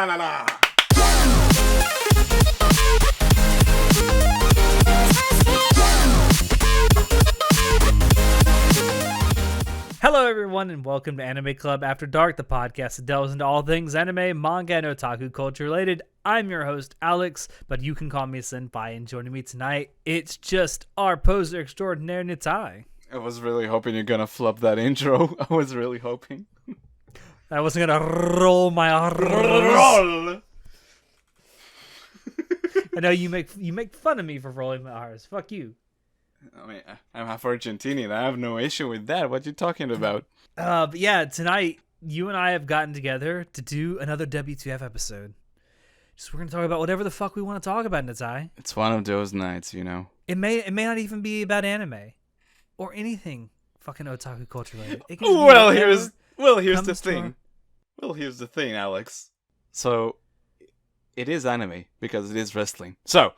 la la la. Hello, everyone, and welcome to Anime Club After Dark, the podcast that delves into all things anime, manga, and otaku culture related. I'm your host, Alex, but you can call me Senpai, and joining me tonight, it's just our poser extraordinaire, Nitai. I was really hoping you're gonna flub that intro. I was really hoping. I wasn't gonna roll my R's. Roll! I know you make fun of me for rolling my R's. Fuck you. I mean, I'm half Argentinian. I have no issue with that. What you talking about? But yeah, tonight, you and I have gotten together to do another WTF episode. We're gonna talk about whatever the fuck we want to talk about, Nitai. It's one of those nights, you know. It may not even be about anime or anything fucking otaku culture related. Well, here's the thing. Well, here's the thing, Alex. So, it is anime because it is wrestling. So,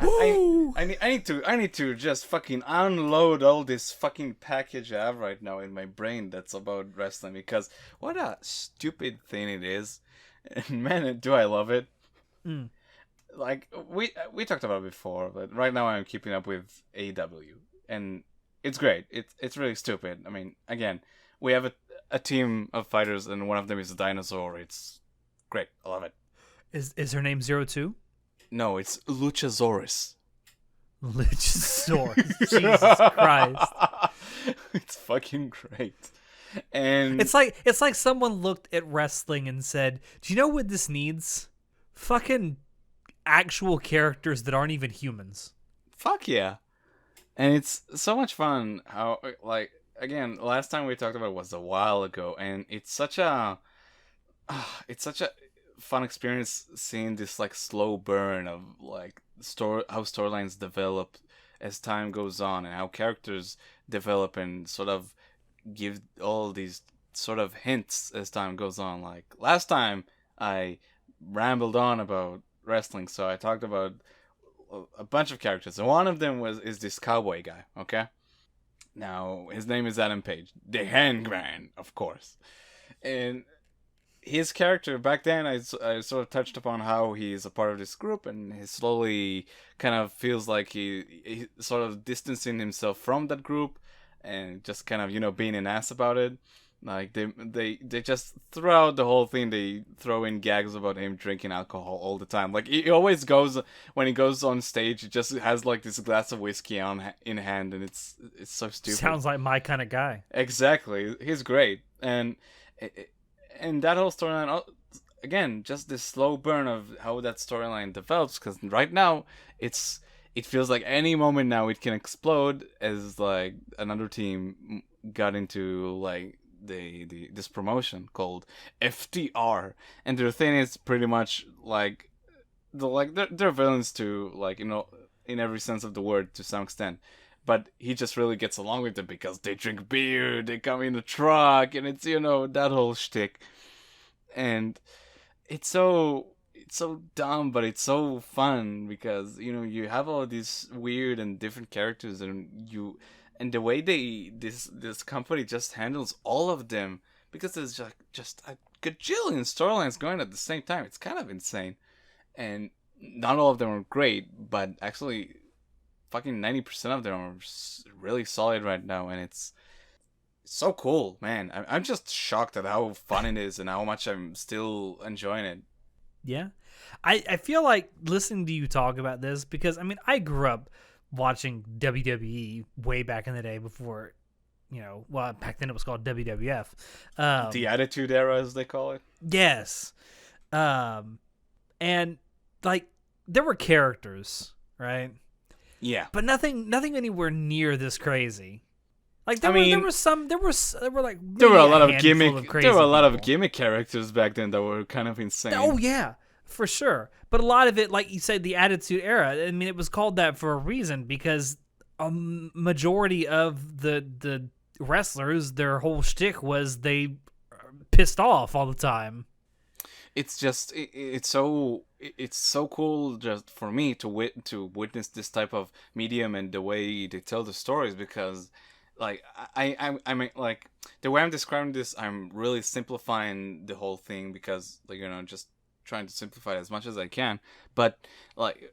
I need to just fucking unload all this fucking package I have right now in my brain that's about wrestling, because what a stupid thing it is, and man, do I love it. Like we talked about it before, but right now I'm keeping up with AEW, and it's great. It's really stupid. I mean, again, we have a team of fighters, and one of them is a dinosaur. It's great. I love it. Is her name 02? No, it's Luchasaurus. Luchasaurus. Jesus Christ. It's fucking great. And it's like someone looked at wrestling and said, "Do you know what this needs? Fucking actual characters that aren't even humans." Fuck yeah. And it's so much fun how, like, again, last time we talked about it was a while ago, and it's such a fun experience seeing this like slow burn of like how storylines develop as time goes on, and how characters develop and sort of give all these sort of hints as time goes on. Like last time I rambled on about wrestling, so I talked about a bunch of characters, and one of them is this cowboy guy. Okay, now his name is Adam Page, the Hangman, of course, and his character back then, I sort of touched upon how he's a part of this group, and he slowly kind of feels like he sort of distancing himself from that group, and just kind of, you know, being an ass about it. Like they just throughout the whole thing, they throw in gags about him drinking alcohol all the time. Like he always goes, when he goes on stage, he just has like this glass of whiskey in hand, and it's so stupid. Sounds like my kind of guy. Exactly, he's great, and that whole storyline, again, just this slow burn of how that storyline develops, because right now it feels like any moment now it can explode, as like another team got into like this promotion called FTR, and their thing is pretty much like they're villains to, like, you know, in every sense of the word to some extent. But he just really gets along with them because they drink beer, they come in a truck, and it's, you know, that whole shtick. And it's so dumb, but it's so fun because, you know, you have all these weird and different characters, and the way this company just handles all of them, because there's just a gajillion storylines going at the same time. It's kind of insane, and not all of them are great, but actually fucking 90% of them are really solid right now, and it's so cool, man. I'm just shocked at how fun it is and how much I'm still enjoying it. Yeah. I feel like listening to you talk about this, because, I mean, I grew up watching WWE way back in the day before, you know, well, back then it was called WWF. The Attitude Era, as they call it. Yes. And, like, there were characters, right? Yeah, but nothing anywhere near this crazy. Like there were a lot of gimmick characters back then that were kind of insane. Oh yeah, for sure. But a lot of it, like you said, the Attitude Era. I mean, it was called that for a reason, because a majority of the wrestlers, their whole shtick was they pissed off all the time. It's just it's so cool just for me to witness this type of medium and the way they tell the stories, because like I mean, like the way I'm describing this, I'm really simplifying the whole thing because, like, just trying to simplify it as much as I can. But like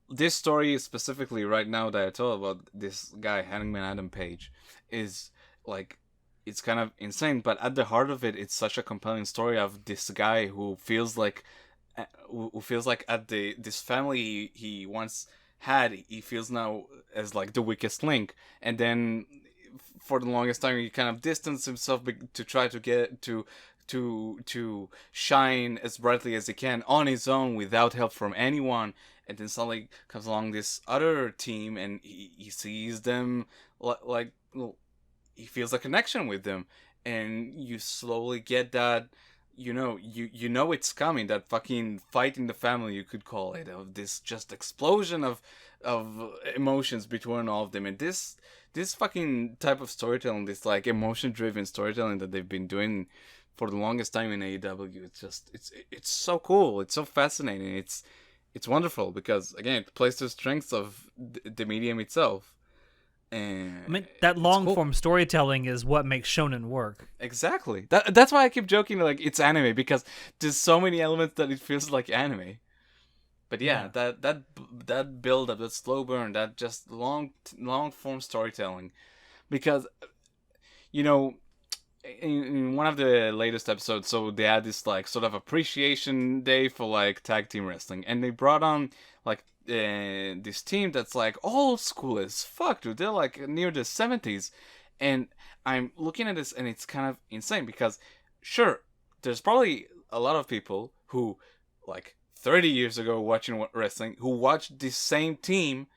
this story specifically right now that I told about this guy Hangman Adam Page is like it's kind of insane, but at the heart of it, it's such a compelling story of this guy who feels like at the this family he once had, he feels now as like the weakest link, and then for the longest time he kind of distanced himself to try to get to shine as brightly as he can on his own without help from anyone. And then suddenly comes along this other team, and he sees them like well, he feels a connection with them, and you slowly get that you know it's coming, that fucking fight in the family, you could call it, of this just explosion of emotions between all of them. And this fucking type of storytelling, this like emotion driven storytelling that they've been doing for the longest time in AEW, it's so cool, it's so fascinating, it's wonderful because again it plays to the strengths of the medium itself. And I mean, that long cool. form storytelling is what makes shonen work. Exactly. That's why I keep joking like it's anime, because there's so many elements that it feels like anime. But yeah, that build up, that slow burn, that just long form storytelling, because you know in one of the latest episodes, so they had this like sort of appreciation day for like tag team wrestling, and they brought on like this team that's like old school as fuck, dude. They're like near the 70s, and I'm looking at this, and it's kind of insane because sure, there's probably a lot of people who like 30 years ago watching wrestling who watched this same team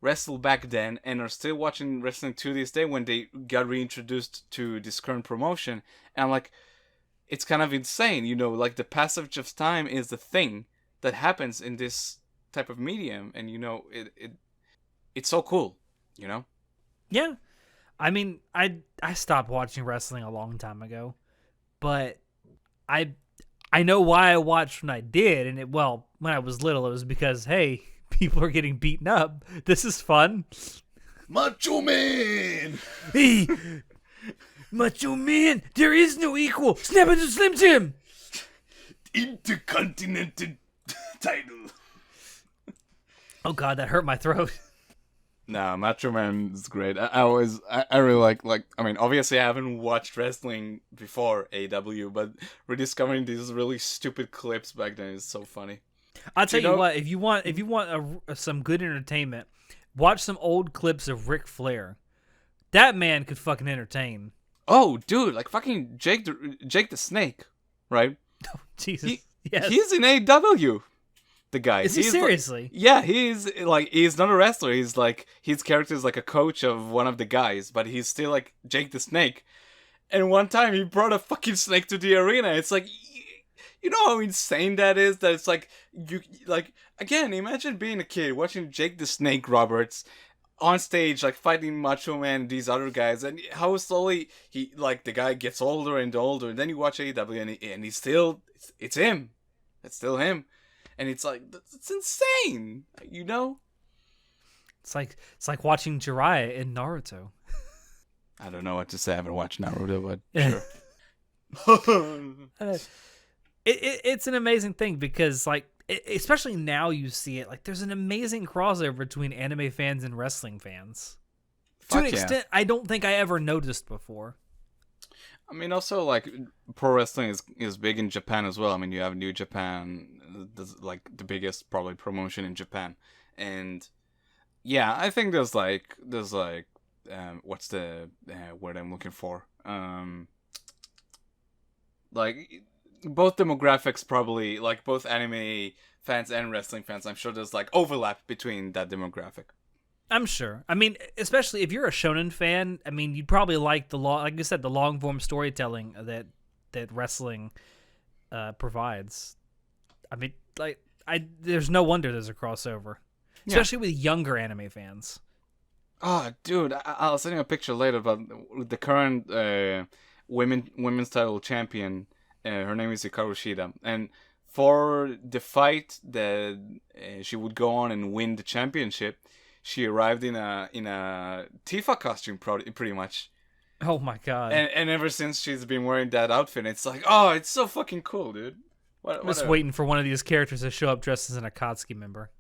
wrestled back then and are still watching wrestling to this day when they got reintroduced to this current promotion. And I'm like, it's kind of insane, like the passage of time is the thing that happens in this type of medium, and it's so cool, Yeah. I mean, I stopped watching wrestling a long time ago, but I know why I watched when I did, and when I was little, it was because, hey, people are getting beaten up. This is fun. Macho Man! Hey, Macho Man, there is no equal. Snap into Slim Jim! Intercontinental title. Oh god, that hurt my throat. Nah, Macho Man is great. I really like. I mean, obviously, I haven't watched wrestling before AW, but rediscovering these really stupid clips back then is so funny. I'll tell you what. If you want some good entertainment, watch some old clips of Ric Flair. That man could fucking entertain. Oh, dude, like fucking Jake the Snake, right? Oh, Jesus. Yes. He's in AW. The guy. Is he seriously? Like, yeah, he's not a wrestler. He's like, his character is like a coach of one of the guys, but he's still like Jake the Snake. And one time he brought a fucking snake to the arena. It's like, you know how insane that is? That it's like, again, imagine being a kid watching Jake the Snake Roberts on stage, like fighting Macho Man and these other guys, and how slowly the guy gets older and older, and then you watch AEW and he's still, it's him. It's still him. And it's like, it's insane, It's like watching Jiraiya in Naruto. I don't know what to say. I haven't watched Naruto, but sure. It's an amazing thing because, like, especially now you see it. Like, there's an amazing crossover between anime fans and wrestling fans. To an extent, I don't think I ever noticed before. I mean, also, like, pro wrestling is big in Japan as well. I mean, you have New Japan, like, the biggest, probably, promotion in Japan. And, yeah, I think there's what's the word I'm looking for? Like, both demographics probably, like, both anime fans and wrestling fans, I'm sure there's, like, overlap between that demographic. I'm sure. I mean, especially if you're a shonen fan, I mean, you'd probably like like you said, the long form storytelling that wrestling provides. I mean, there's no wonder there's a crossover, especially with younger anime fans. Oh, dude, I'll send you a picture later about the current women's title champion. Her name is Hikaru Shida, and for the fight that she would go on and win the championship, she arrived in a Tifa costume, pretty much. Oh my god. And ever since she's been wearing that outfit, it's like, oh, it's so fucking cool, dude. I'm just waiting for one of these characters to show up dressed as an Akatsuki member.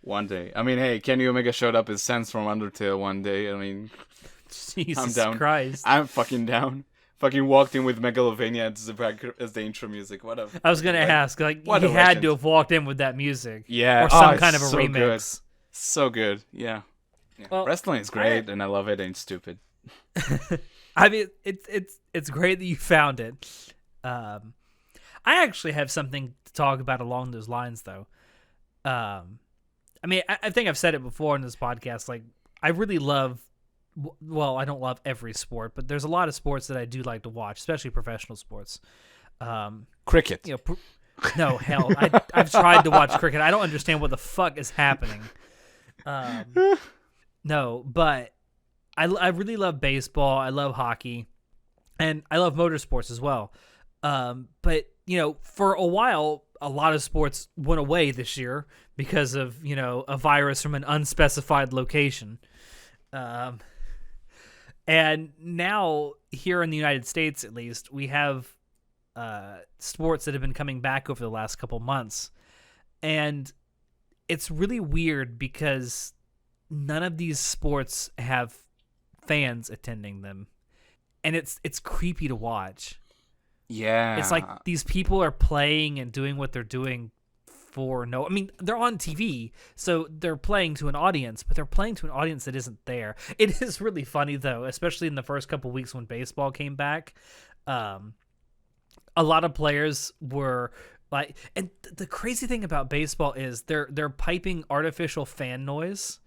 One day. I mean, hey, Kenny Omega showed up as Sense from Undertale one day. I mean, Jesus I'm down. Christ. I'm fucking down. Fucking walked in with Megalovania as the intro music. What a. I was gonna ask, like, he had to have walked in with that music. Yeah. Or some kind of a remix. Good. So good. Yeah. Well, wrestling is great, and I love it, and it's stupid. I mean, it's great that you found it. I actually have something to talk about along those lines, though. I mean, I think I've said it before in this podcast. Like, I really love. Well, I don't love every sport, but there's a lot of sports that I do like to watch, especially professional sports. Cricket. You know, no, hell, I've tried to watch cricket. I don't understand what the fuck is happening. No, but I really love baseball. I love hockey, and I love motorsports as well. But you know, for a while, a lot of sports went away this year because of, you know, a virus from an unspecified location. And now here in the United States, at least, we have sports that have been coming back over the last couple months. And it's really weird because none of these sports have fans attending them. And it's creepy to watch. Yeah. It's like these people are playing and doing what they're doing for no... I mean, they're on TV, so they're playing to an audience, but they're playing to an audience that isn't there. It is really funny, though, especially in the first couple weeks when baseball came back. A lot of players were like... And the crazy thing about baseball is they're piping artificial fan noise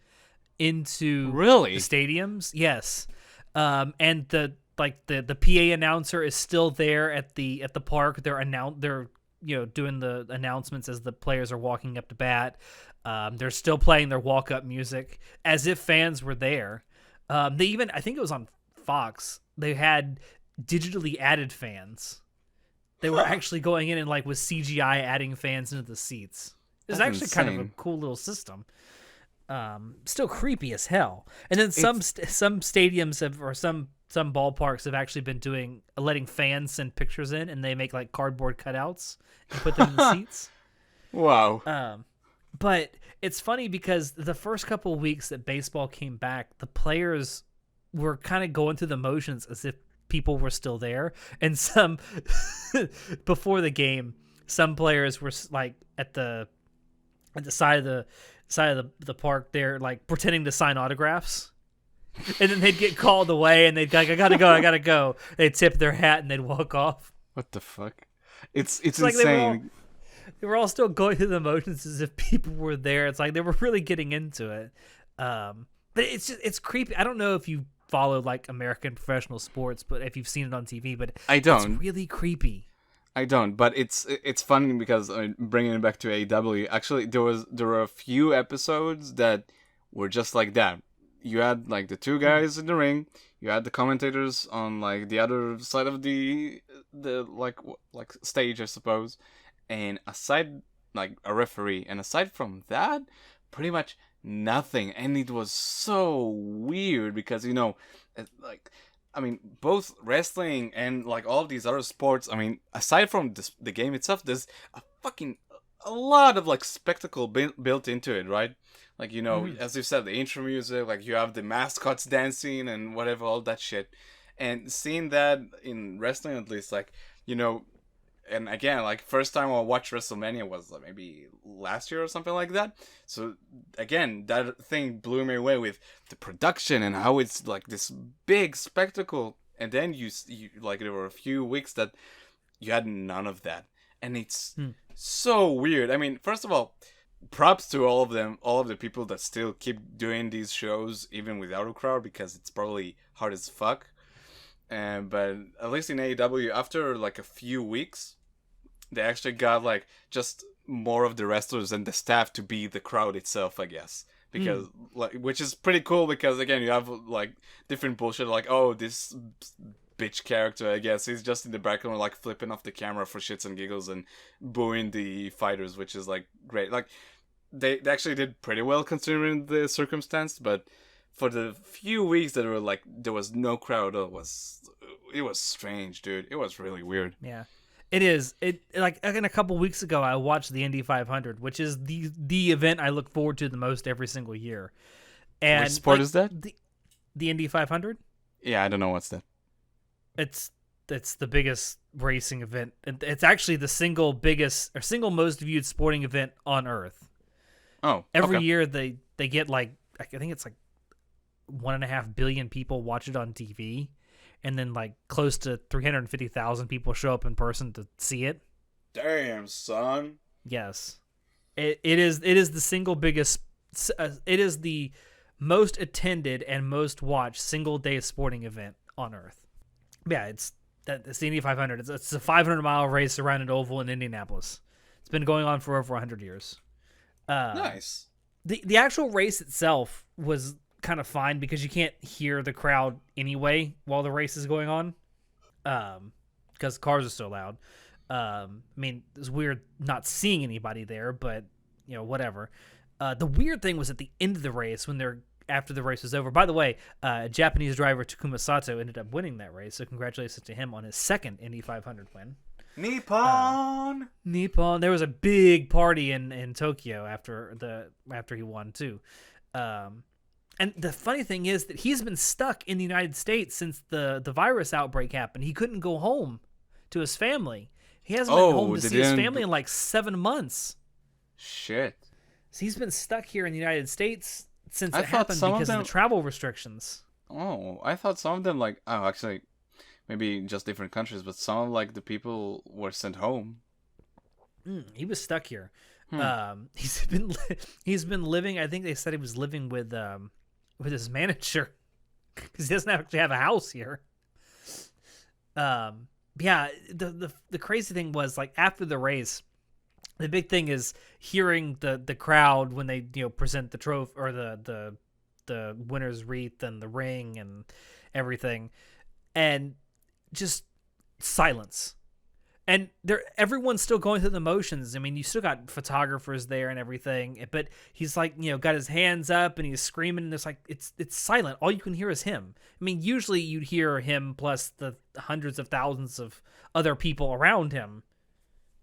into really? the stadiums. Yes. And the PA announcer is still there at the park. They're you know, doing the announcements as the players are walking up to bat. They're still playing their walk-up music as if fans were there. They even, I think it was on Fox, they had digitally added fans. They were actually going in and, like, with CGI adding fans into the seats. It was actually insane. kind of a cool little system. Still creepy as hell. And then some stadiums have, or some ballparks have actually been letting fans send pictures in, and they make like cardboard cutouts and put them in the seats. Wow. But it's funny because the first couple of weeks that baseball came back, the players were kind of going through the motions as if people were still there. And some before the game, some players were like at the side of the park there, like pretending to sign autographs. And then they'd get called away, and they'd like, I gotta go. They'd tip their hat, and they'd walk off. What the fuck? It's like insane. They were all still going through the motions as if people were there. It's like they were really getting into it. But it's creepy. I don't know if you follow like American professional sports, but if you've seen it on TV, but I don't. It's really creepy. I don't, but it's funny because bringing it back to AEW, actually there were a few episodes that were just like that. You had like the two guys in the ring, you had the commentators on like the other side of the like stage, I suppose, and aside like a referee, and aside from that, pretty much nothing. And it was so weird because, you know, like, I mean, both wrestling and like all of these other sports, I mean, aside from the game itself, there's a lot of like spectacle built into it, right? Like, you know, as you said, the intro music, like you have the mascots dancing and whatever, all that shit. And seeing that in wrestling, at least, like, you know, and again, like, first time I watched WrestleMania was like, maybe last year or something like that. So again, that thing blew me away with the production and how it's like this big spectacle. And then you like, there were a few weeks that you had none of that. And it's so weird. I mean, first of all, props to all of the people that still keep doing these shows even without a crowd, because it's probably hard as fuck. But at least in AEW, after like a few weeks, they actually got like just more of the wrestlers and the staff to be the crowd itself, I guess. Because like, which is pretty cool, because again, you have like different bullshit like, oh, this bitch character, I guess, he's just in the background like flipping off the camera for shits and giggles and booing the fighters, which is like great. Like, they actually did pretty well considering the circumstance, but for the few weeks that were like there was no crowd, it was strange, dude. It was really weird. Yeah. It is. It like in a couple weeks ago, I watched the Indy 500, which is the event I look forward to the most every single year. And Which sport is that? The Indy 500. Yeah, I don't know what's that. It's the biggest racing event. It's actually the single biggest or single most viewed sporting event on Earth. Oh, Every okay. year they get like I think it's like 1.5 billion people watch it on TV. And then, like, close to 350,000 people show up in person to see it. Damn, son. Yes, it is the single biggest. It is the most attended and most watched single day sporting event on Earth. Yeah, it's the Indy 500. It's a 500-mile race around an oval in Indianapolis. It's been going on for over 100 years. Nice. The actual race itself was kind of fine because you can't hear the crowd anyway while the race is going on, because cars are so loud. I mean, it's weird not seeing anybody there, but whatever. The weird thing was at the end of the race after the race was over. By the way, Japanese driver Takuma Sato ended up winning that race, so congratulations to him on his second Indy 500 win. Nippon. There was a big party in Tokyo after he won too. And the funny thing is that he's been stuck in the United States since the virus outbreak happened. He couldn't go home to his family. He hasn't been home to see his family in like 7 months. Shit. So he's been stuck here in the United States since I it happened because of the travel restrictions. Oh, I thought some of them actually, maybe just different countries, but some of the people were sent home. He was stuck here. He's been living. I think they said he was living with his manager because he doesn't actually have a house here. Yeah, the crazy thing was like after the race, the big thing is hearing the crowd when they present the trophy or the winner's wreath and the ring and everything, and just silence. And everyone's still going through the motions. I mean, you still got photographers there and everything, but he's like, got his hands up and he's screaming, and it's silent. All you can hear is him. I mean, usually you'd hear him plus the hundreds of thousands of other people around him.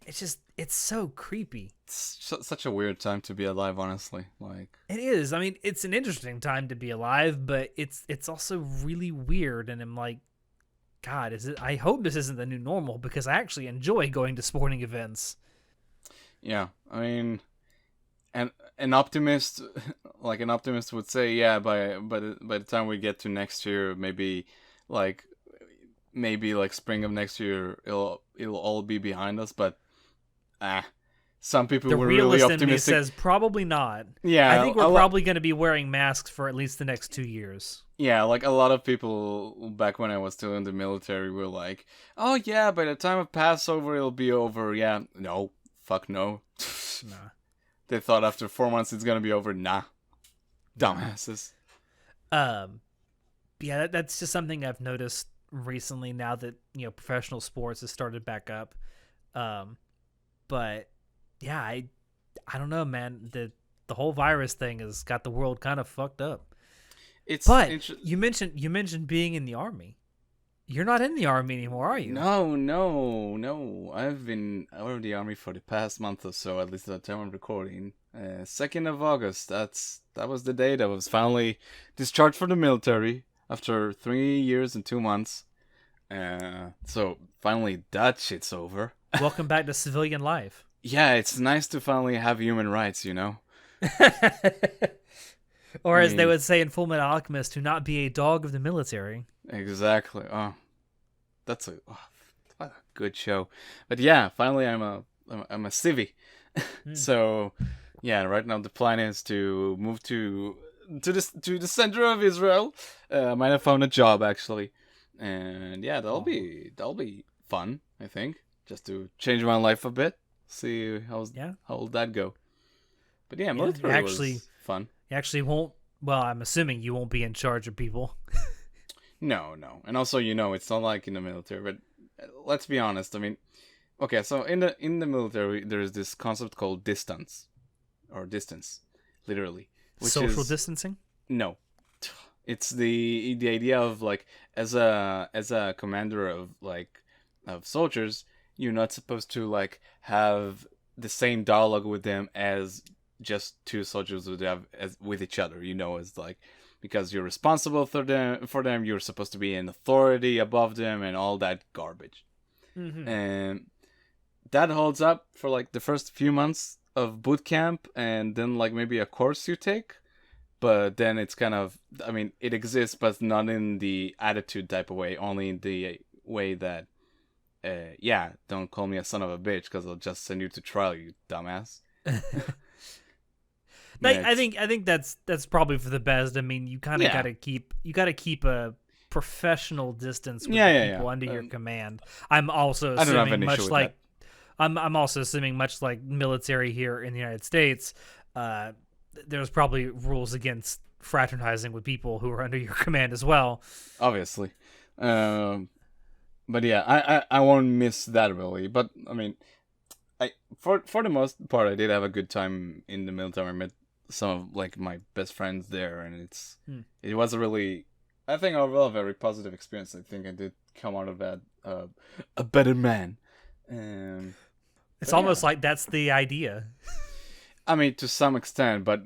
It's so creepy. It's such a weird time to be alive, honestly. It is. I mean, it's an interesting time to be alive, but it's also really weird. And I'm like, God, I hope this isn't the new normal because I actually enjoy going to sporting events. Yeah, I mean, an optimist, an optimist would say, yeah, by the time we get to next year, maybe spring of next year, it'll all be behind us. But some people were really optimistic. In me says probably not. Yeah, I think we're probably going to be wearing masks for at least the next 2 years. Yeah, a lot of people back when I was still in the military were like, oh yeah, by the time of Passover it'll be over. Yeah, no, fuck no. Nah. They thought after 4 months it's gonna be over. Nah. Dumbasses. Yeah, that's just something I've noticed recently now that, professional sports has started back up. But yeah, I don't know, man. The whole virus thing has got the world kind of fucked up. You mentioned being in the army. You're not in the army anymore, are you? No. I've been out of the army for the past month or so, at least at the time I'm recording. 2nd of August. That was the day that I was finally discharged from the military after 3 years and 2 months. So finally that shit's over. Welcome back to civilian life. Yeah, it's nice to finally have human rights, Or as they would say in Fullmetal Alchemist, to not be a dog of the military. Exactly. Oh, what a good show. But yeah, finally I'm a civvy. So yeah, right now the plan is to move to the center of Israel. I might have found a job actually, and yeah, that'll be fun. I think just to change my life a bit, see how will that go. But yeah, military was fun. You actually won't. Well, I'm assuming you won't be in charge of people. No, and also it's not like in the military. But let's be honest. I mean, okay, so in the military, there is this concept called distance. or distance, literally. Which Social is distancing? no, it's the idea of like as a commander of like of soldiers, you're not supposed to like have the same dialogue with them as just two soldiers would have as with each other. As like because you're responsible for them, you're supposed to be an authority above them and all that garbage. Mm-hmm. And that holds up for like the first few months of boot camp, and then like maybe a course you take. But then it's kind of, I mean, it exists, but not in the attitude type of way, only in the way that, yeah, don't call me a son of a bitch because I'll just send you to trial, you dumbass. I think that's probably for the best. I mean, you kind of Yeah. gotta keep a professional distance with Yeah, the yeah, people yeah. under your command. I'm also I don't have assuming an issue much with like I'm also assuming much like military here in the United States. There's probably rules against fraternizing with people who are under your command as well. obviously. But yeah, I won't miss that really. But I mean, for the most part, I did have a good time in the military. I met some of like my best friends there, and it was a really, I think, overall a very positive experience. I think I did come out of that a better man. It's But almost yeah. like that's the idea. I mean, to some extent, but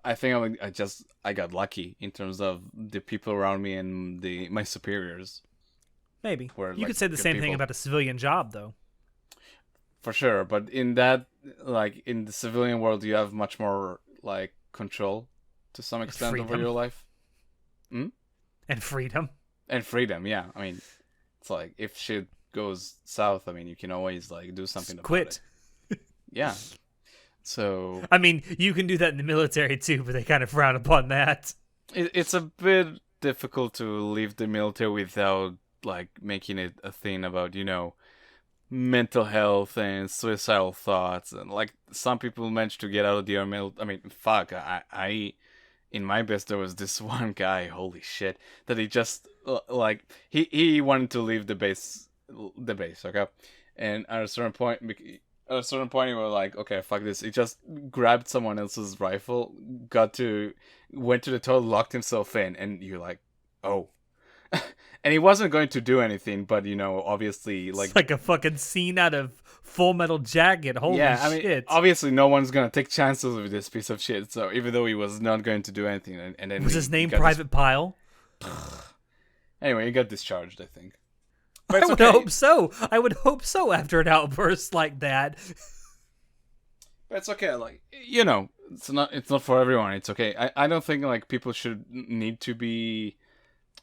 I think I got lucky in terms of the people around me and my superiors Maybe were you like could say the good same thing people. about a civilian job, though. For sure. But in that, like in the civilian world, you have much more like control to some extent over Freedom your life. Hmm? and freedom. And freedom. Yeah, I mean, it's like if shit goes south, I mean, you can always like do something about Quit. it. Yeah. So I mean, you can do that in the military too, but they kind of frown upon that. it's a bit difficult to leave the military without like making it a thing about mental health and suicidal thoughts, and like some people manage to get out of the army. I mean, fuck, I in my best there was this one guy, holy shit, that he just like he wanted to leave the base, okay, and at a certain point he was like, okay, fuck this. He just grabbed someone else's rifle, went to the toilet, locked himself in, and you're like, oh. And he wasn't going to do anything, but obviously, like, It's like a fucking scene out of Full Metal Jacket. Holy yeah, I mean, shit! obviously, no one's gonna take chances with this piece of shit. So even though he was not going to do anything, and then Was he his name got Private Pile? anyway, he got discharged, I think. I But it's would okay. hope so. I would hope so after an outburst like that. But it's okay. Like it's not for everyone. It's okay. I don't think like people should need to be.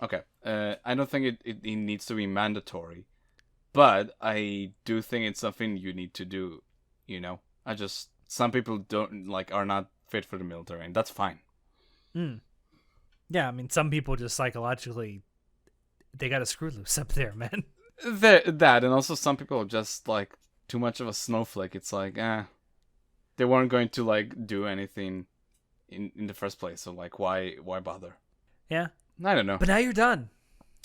Okay. I don't think it needs to be mandatory, but I do think it's something you need to do. Some people don't are not fit for the military, and that's fine. Yeah, I mean, some people just psychologically, they got a screw loose up there, man. That and also some people are just like too much of a snowflake. It's like they weren't going to like do anything in the first place, so like why bother? Yeah, I don't know. but now you're done.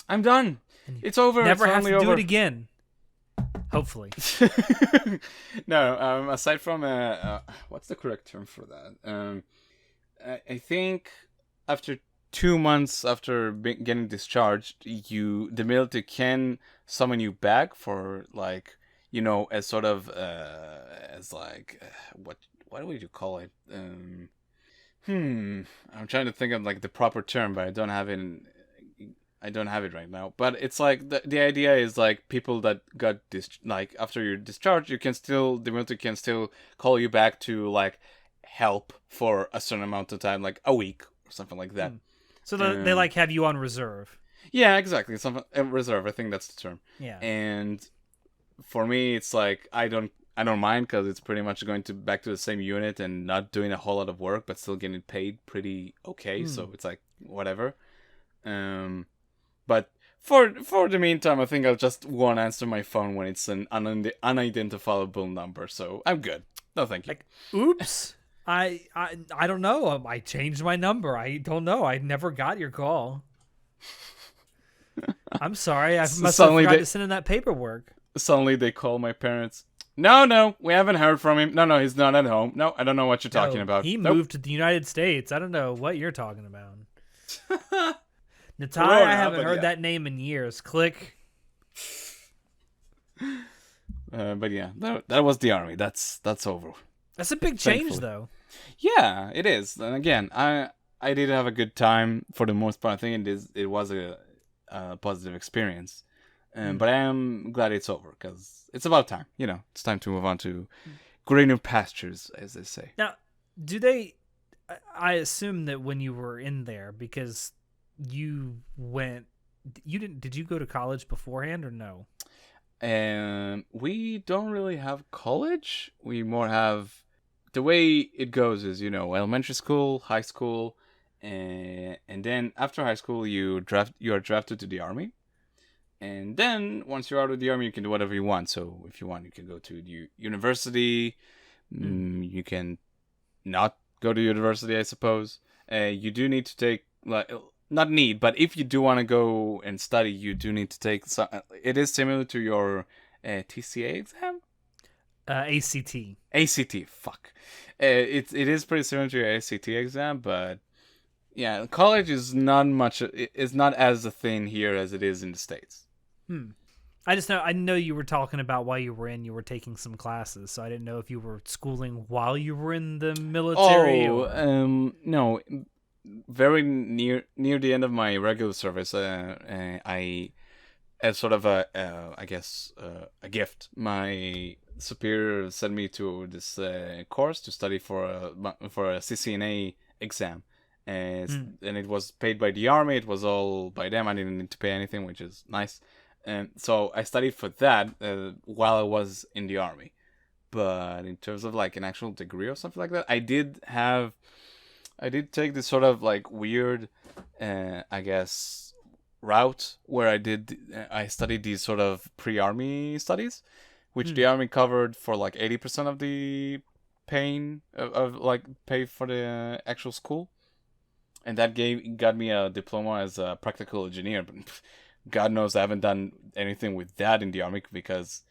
I'm done. It's over. Never it's have to finally do over. it again. Hopefully. No, aside from what's the correct term for that? I think after 2 months after getting discharged, the military can summon you back for like as sort of as like what would you call it? I'm trying to think of like the proper term, but I don't have it right now. But it's like the idea is like people that got like after you're discharged, the military can still call you back to like help for a certain amount of time, like a week or something like that. So they like have you on reserve. Yeah, exactly. Something reserve. I think that's the term. Yeah. And for me, it's like I don't mind because it's pretty much going back to the same unit and not doing a whole lot of work, but still getting paid pretty okay. So it's like whatever. But for the meantime, I think I'll just won't answer my phone when it's an unidentifiable number. So I'm good. No, thank you. Like, oops. I don't know. I changed my number. I don't know. I never got your call. I'm sorry. I must have Suddenly forgot they- to send in that paperwork. Suddenly they call my parents. No, we haven't heard from him. No, he's not at home. No, I don't know what you're talking No, about. he Nope. moved to the United States. I don't know what you're talking about. Natai, Corona, I haven't but heard yeah. that name in years. Click. But yeah, that was the army. That's over. That's a big change, Thankfully. though. Yeah, it is. And again, I did have a good time for the most part. I think it was a positive experience. But I am glad it's over because it's about time. It's time to move on to greener pastures, as they say. Now, do they? I assume that when you were in there, because you went, you didn't. Did you go to college beforehand or no? We don't really have college. We more have the way it goes is elementary school, high school, and then after high school you are drafted to the army. And then once you're out of the army, you can do whatever you want. So if you want, you can go to the university. You can not go to university, I suppose. You do need to take not need, but if you do want to go and study, you do need to take some. It is similar to your TCA exam. ACT. ACT. Fuck. It is pretty similar to your ACT exam, but yeah, college is not much. It's not as a thing here as it is in the States. I know you were talking about while you were taking some classes, so I didn't know if you were schooling while you were in the military. No, very near the end of my regular service, I, as sort of I guess a gift, my superior sent me to this course to study for a CCNA exam. And it was paid by the army. It was all by them. I didn't need to pay anything, which is nice. And so I studied for that while I was in the army. But in terms of like an actual degree or something like that, I did take this sort of like weird, I guess, route where I studied these sort of pre-army studies, which the army covered for like 80% of the paying of like pay for the actual school. And that got me a diploma as a practical engineer. But God knows I haven't done anything with that in the army because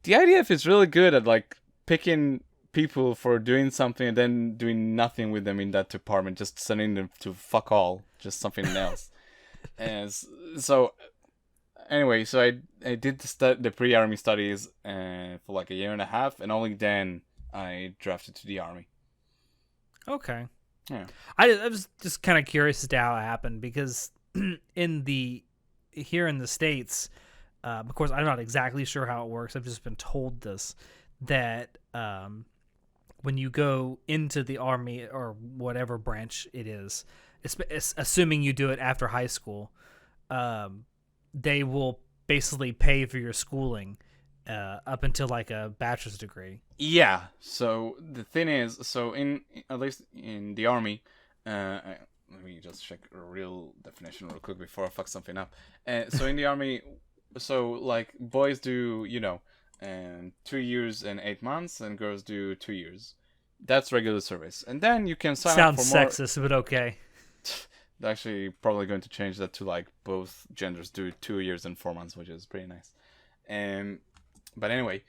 the IDF is really good at like picking people for doing something and then doing nothing with them in that department, just sending them to fuck all, just something else. And so anyway, so I did the pre-army studies for like a year and a half, and only then I drafted to the army. Okay. Yeah. I was just kind of curious as to how it happened because here in the States, of course, I'm not exactly sure how it works. I've just been told this, that when you go into the army or whatever branch it is, it's assuming you do it after high school, they will basically pay for your schooling up until like a bachelor's degree. Yeah. So the thing is, at least in the army, let me just check a real definition real quick before I fuck something up. So in the army, so like boys do 2 years and 8 months, and girls do 2 years. That's regular service, and then you can sign up for more. Sounds sexist, but okay. They're actually probably going to change that to like both genders do 2 years and 4 months, which is pretty nice. But anyway,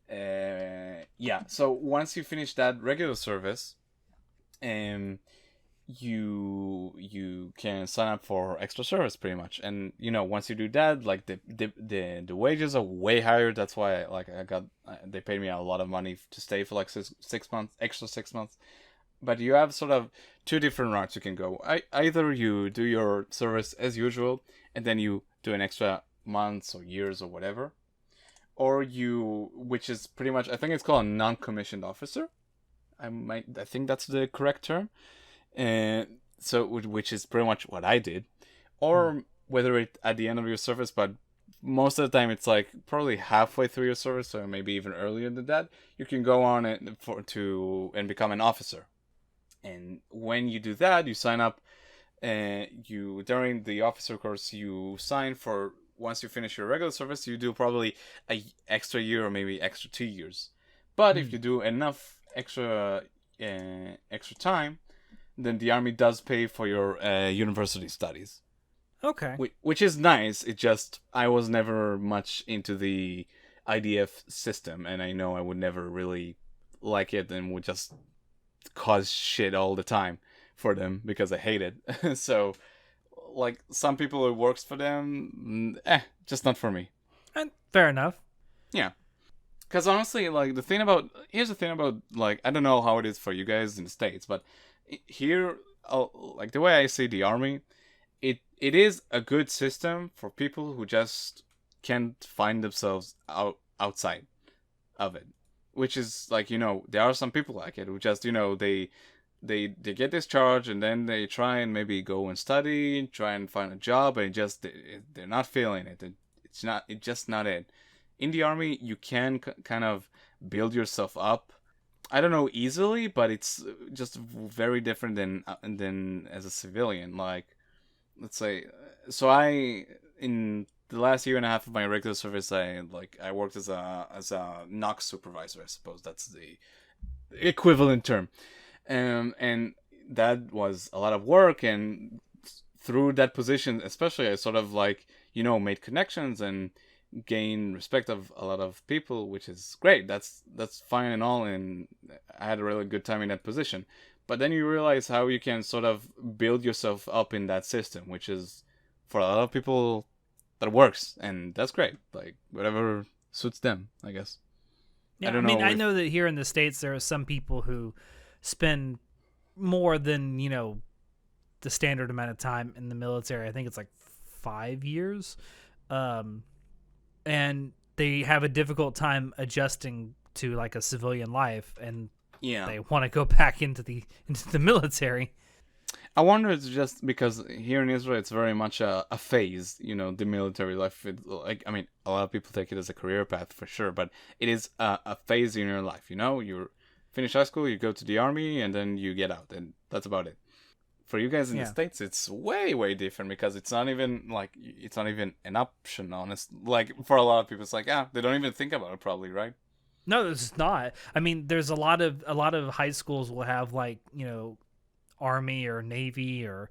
yeah. So once you finish that regular service, you can sign up for extra service pretty much, and once you do that, like the wages are way higher. That's why they paid me a lot of money to stay for like 6 months, extra 6 months. But you have sort of two different routes you can go. Either you do your service as usual, and then you do an extra months or years or whatever, or which is pretty much, I think it's called a non-commissioned officer. I think that's the correct term. So which is pretty much what I did, or whether it at the end of your service, but most of the time it's like probably halfway through your service, or maybe even earlier than that, you can go on and become an officer. And when you do that, you sign up. During the officer course, you sign for, once you finish your regular service, you do probably a extra year or maybe extra 2 years. But if you do enough extra time, then the army does pay for your university studies. Okay. Which is nice. It just, I was never much into the IDF system, and I know I would never really like it and would just cause shit all the time for them because I hate it. So, like, some people it works for them, just not for me. And fair enough. Yeah. Because honestly, like, here's the thing about, like, I don't know how it is for you guys in the States, but here, like, the way I see the army, it is a good system for people who just can't find themselves outside of it. Which is, like, there are some people like it who just, they get discharged and then they try and maybe go and study, try and find a job, and they're not feeling it. It's just not it. In the army, you can kind of build yourself up. I don't know easily, but it's just very different than as a civilian. Like, let's say, so in the last year and a half of my regular service, I worked as a NOC supervisor. I suppose that's the equivalent term, and that was a lot of work. And through that position, especially, I sort of made connections and gain respect of a lot of people, which is great. That's fine and all, and I had a really good time in that position. But then you realize how you can sort of build yourself up in that system, which is, for a lot of people, that works, and that's great. Like, whatever suits them, I guess. Yeah, I know that here in the States there are some people who spend more than, the standard amount of time in the military. I think it's like 5 years. And they have a difficult time adjusting to like a civilian life, and they want to go back into the military. I wonder, it's just because here in Israel it's very much a phase, the military life. A lot of people take it as a career path for sure, but it is a phase in your life. You finish high school, you go to the army, and then you get out, and that's about it. For you guys in the States, it's way, way different, because it's not even an option, honest. Like, for a lot of people, it's like, they don't even think about it, probably, right? No, it's not. There's a lot of high schools will have, like, Army or Navy or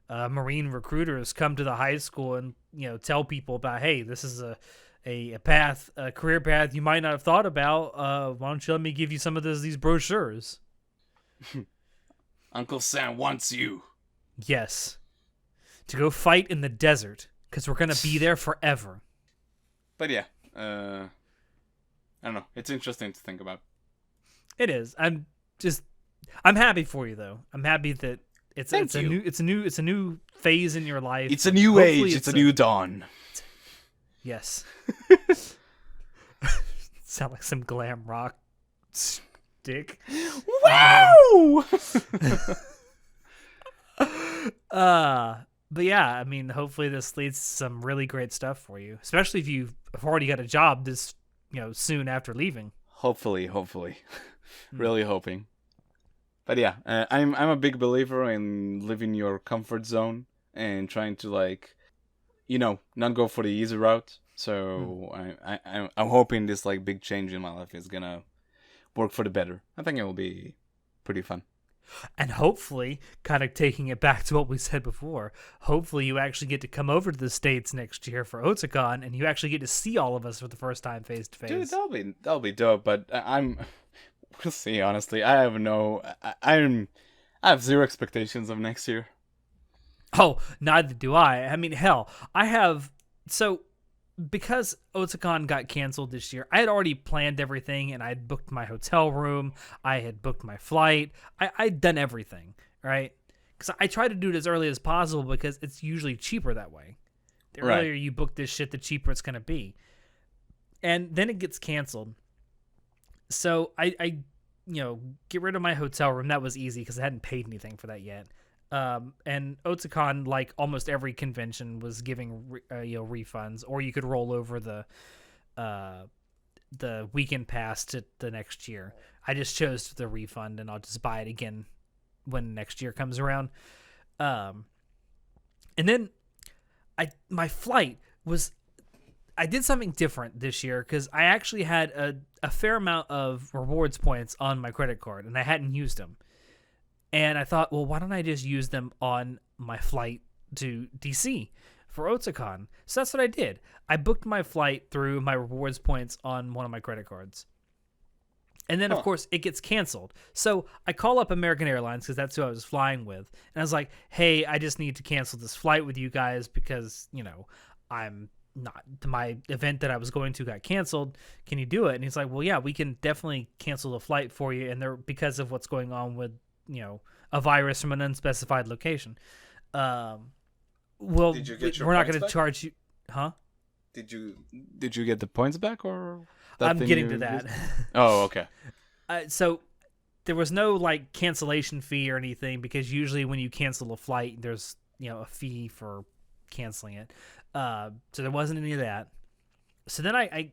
Marine recruiters come to the high school and, tell people about, hey, this is a path, a career path you might not have thought about. Why don't you let me give you some of these brochures? Uncle Sam wants you. Yes. To go fight in the desert, because we're going to be there forever. But yeah, I don't know. It's interesting to think about. It is. I'm happy for you, though. I'm happy that it's a new phase in your life. It's a new age. It's a new dawn. Yes. Sound like some glam rock stick. Wow. But yeah, hopefully this leads to some really great stuff for you, especially if you've already got a job this, soon after leaving. Hopefully. Really hoping. But yeah, I'm a big believer in living your comfort zone and trying to not go for the easy route. So I'm hoping this big change in my life is gonna work for the better. I think it will be pretty fun. And hopefully, kind of taking it back to what we said before, hopefully you actually get to come over to the States next year for Otakon, and you actually get to see all of us for the first time face to face. Dude, that'll be dope. But we'll see. Honestly, I have zero expectations of next year. Oh, neither do I. Hell, I have. So, because Otakon got canceled this year, I had already planned everything, and I had booked my hotel room. I had booked my flight. I'd done everything, right? Because I try to do it as early as possible because it's usually cheaper that way. The earlier you book this shit, the cheaper it's going to be. And then it gets canceled. So I get rid of my hotel room. That was easy because I hadn't paid anything for that yet. And Otakon, like almost every convention, was giving refunds, or you could roll over the weekend pass to the next year. I just chose the refund, and I'll just buy it again when next year comes around. And then my flight was, I did something different this year because I actually had a fair amount of rewards points on my credit card, and I hadn't used them. And I thought, well, why don't I just use them on my flight to DC for Otakon. So that's what I did. I booked my flight through my rewards points on one of my credit cards. And then, of course, it gets canceled. So I call up American Airlines because that's who I was flying with. And I was like, hey, I just need to cancel this flight with you guys because, I'm not, my event that I was going to got canceled. Can you do it? And he's like, well, yeah, we can definitely cancel the flight for you. And they're because of what's going on with, a virus from an unspecified location. Well, Did you get your we're not points going to back? charge you. Huh? Did you get the points back or? I'm thing getting you to that. used? Oh, okay. So there was no like cancellation fee or anything because usually when you cancel a flight, there's a fee for canceling it. So there wasn't any of that. So then I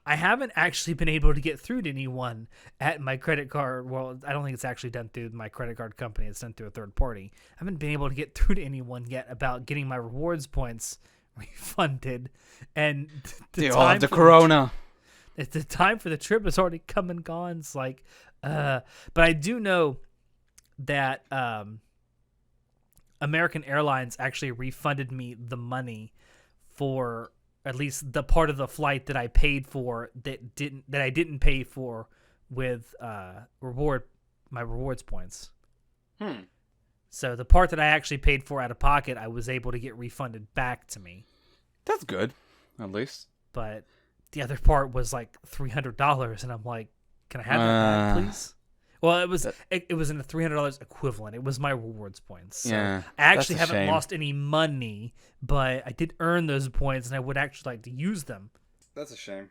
haven't actually been able to get through to anyone at my credit card. Well, I don't think it's actually done through my credit card company. It's done through a third party. I haven't been able to get through to anyone yet about getting my rewards points refunded. And They all have the corona. The time for the trip has already come and gone. It's like, but I do know that American Airlines actually refunded me the money for at least the part of the flight that I paid for that I didn't pay for with my rewards points. So the part that I actually paid for out of pocket, I was able to get refunded back to me. That's good, at least. But the other part was like $300, and I'm like, can I have that back, please? Well, it was in the $300 equivalent. It was my rewards points. So Yeah, I actually that's a haven't shame. lost any money, but I did earn those points, and I would actually like to use them. That's a shame.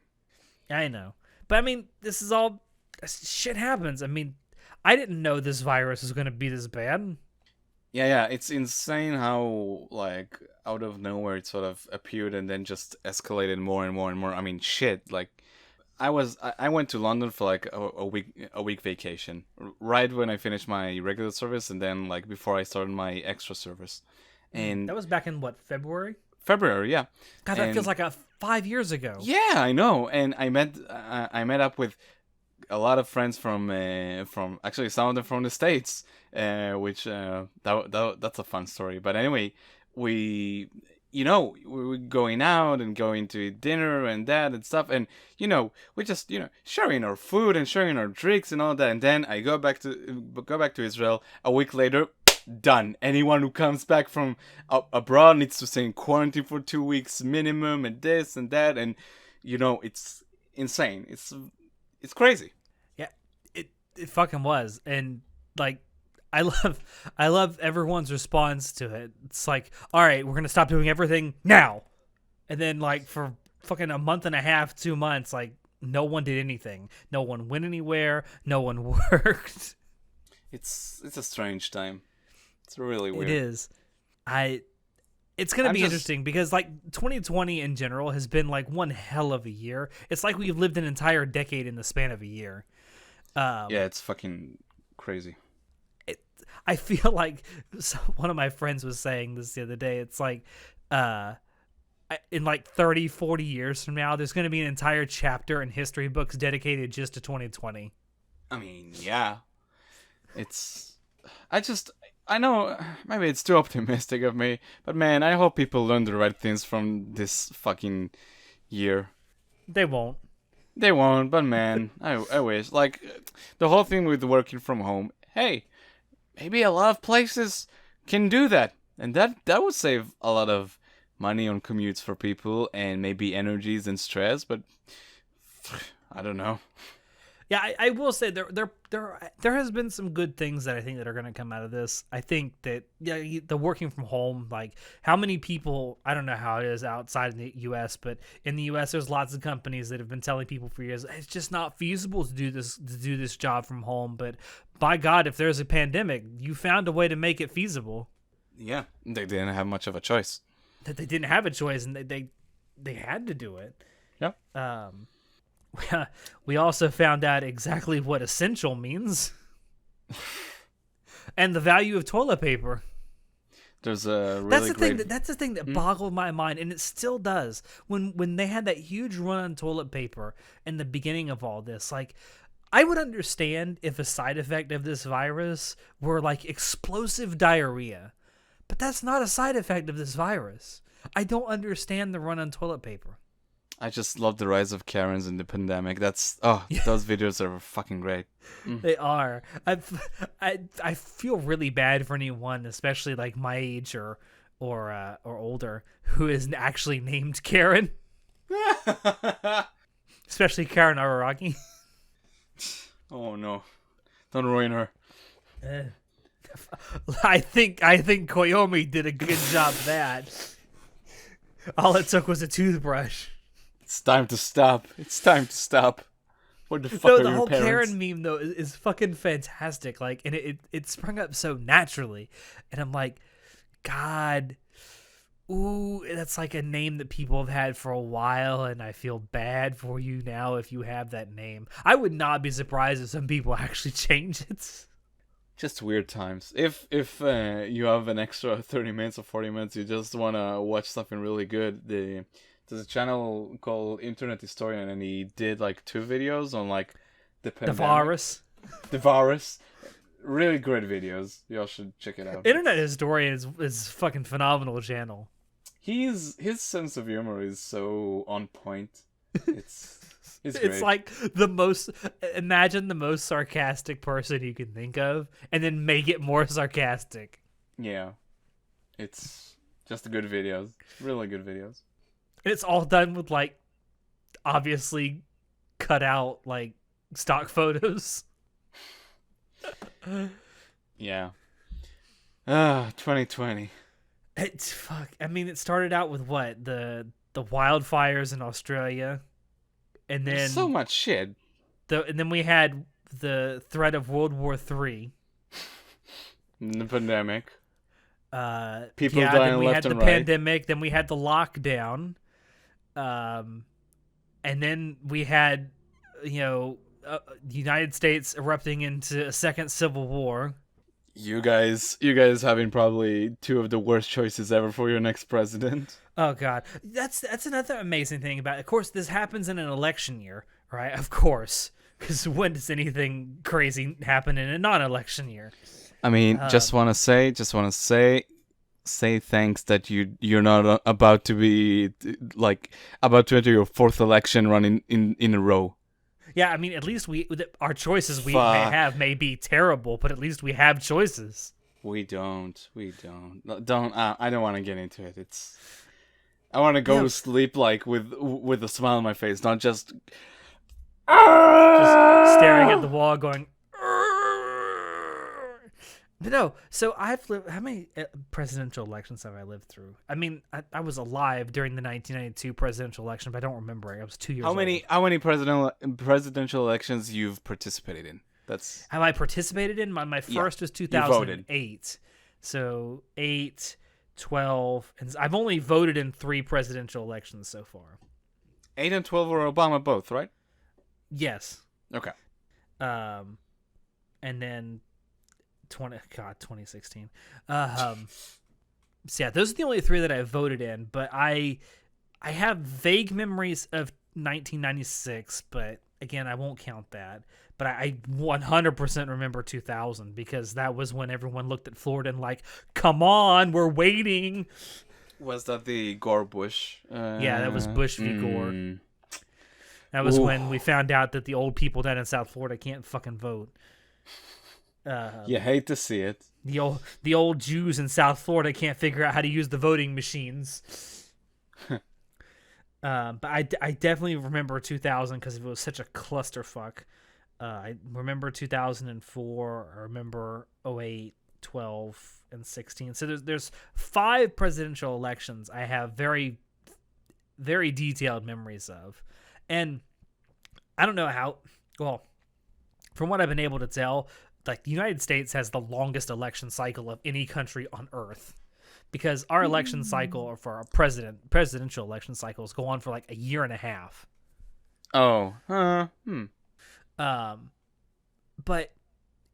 I know, but I mean, this is all shit happens. I mean, I didn't know this virus was going to be this bad. Yeah, it's insane how like out of nowhere it sort of appeared and then just escalated more and more and more. I mean, shit. Like, I went to London for like a week vacation right when I finished my regular service and then like before I started my extra service. And That was back in what, February? February, yeah. God, that And- feels like 5 years ago. Yeah, I know. And I met up with a lot of friends from actually some of them from the States, which that's a fun story. But anyway, we were going out and going to eat dinner and that and stuff, and we just sharing our food and sharing our drinks and all that. And then I go back to Israel a week later. Done. Anyone who comes back from abroad needs to stay in quarantine for 2 weeks minimum, and this and that, and it's insane. It's crazy. Yeah, it fucking was. And like I love everyone's response to it. It's like, all right, we're gonna stop doing everything now. And then like for fucking a month and a half, 2 months, like no one did anything. No one went anywhere, no one worked. It's a strange time. It's really weird. It is. It's going to I'm be just- interesting because like 2020 in general has been like one hell of a year. It's like we've lived an entire decade in the span of a year. Yeah, it's fucking crazy. I feel like one of my friends was saying this the other day. It's like in like 30, 40 years from now, there's going to be an entire chapter in history books dedicated just to 2020. I mean, yeah. I know maybe it's too optimistic of me, but man, I hope people learn the right things from this fucking year. They won't. They won't, but man, I wish. Like, the whole thing with working from home, hey, maybe a lot of places can do that. And that would save a lot of money on commutes for people and maybe energies and stress, but I don't know. Yeah, I will say there has been some good things that I think that are going to come out of this. I think that the working from home, like how many people, I don't know how it is outside in the U.S., but in the U.S. there's lots of companies that have been telling people for years it's just not feasible to do this job from home. But by God, if there's a pandemic, you found a way to make it feasible. Yeah, they didn't have much of a choice. That they didn't have a choice and they had to do it. Yeah. We also found out exactly what essential means and the value of toilet paper. There's a really That's the thing that boggled my mind, and it still does. When they had that huge run on toilet paper in the beginning of all this, like I would understand if a side effect of this virus were like explosive diarrhea, but that's not a side effect of this virus. I don't understand the run on toilet paper. I just love the rise of Karens in the pandemic. Those videos are fucking great. They are. I feel really bad for anyone, especially like my age or older, who is actually named Karen. Especially Karen Araragi. Oh no! Don't ruin her. I think Koyomi did a good job of that. All it took was a toothbrush. It's time to stop. What the fuck No, are the your whole parents? Karen meme though is fucking fantastic. Like, and it sprung up so naturally, and I'm like, God, ooh, that's like a name that people have had for a while, and I feel bad for you now if you have that name. I would not be surprised if some people actually change it. Just weird times. If you have an extra 30 minutes or 40 minutes, you just want to watch something really good, there's a channel called Internet Historian, and he did like 2 videos on like the pandemic. The virus. Really great videos. Y'all should check it out. Internet Historian is fucking phenomenal channel. His sense of humor is so on point. It's It's like imagine the most sarcastic person you can think of, and then make it more sarcastic. Yeah. It's just good videos. Really good videos. And it's all done with like obviously cut out like stock photos. Yeah. 2020. It's fuck. I mean, it started out with what? The wildfires in Australia. And then There's so much shit. and then we had the threat of World War III. The pandemic. People dying then we left had the and right. pandemic, then we had the lockdown. And then we had, the United States erupting into a second civil war. You guys having probably 2 of the worst choices ever for your next president. Oh God, that's another amazing thing about it. Of course, this happens in an election year, right? Of course, because when does anything crazy happen in a non-election year? I mean, just want to say thanks that you're not about to be about to enter your 4th election run in a row. Yeah, I mean, at least our choices may be terrible, but at least we have choices. We don't. Don't. I don't want to get into it. I want to go to sleep like with a smile on my face, not just staring at the wall, going. But no, so I've lived. How many presidential elections have I lived through? I mean, I was alive during the 1992 presidential election, but I don't remember it. I was 2 years old. How many presidential elections you've participated in? Have I participated in? My first was 2008. So 8, 12, and I've only voted in 3 presidential elections so far. 8 and 12 were Obama both, right? Yes. Okay. And then 2016. So yeah, those are the only 3 that I voted in, but I have vague memories of 1996, but again, I won't count that. But I 100% remember 2000 because that was when everyone looked at Florida and like, come on, we're waiting. Was that the Gore-Bush? Yeah, that was Bush v. Gore. That was when we found out that the old people down in South Florida can't fucking vote. You hate to see it. The old Jews in South Florida can't figure out how to use the voting machines. But I definitely remember 2000 because it was such a clusterfuck. I remember 2004. I remember 08, 12, and 16. So there's 5 presidential elections I have very, very detailed memories of, and I don't know how. Well, from what I've been able to tell, like the United States has the longest election cycle of any country on Earth. Because our election cycle for our presidential election cycles go on for like a year and a half. Oh. But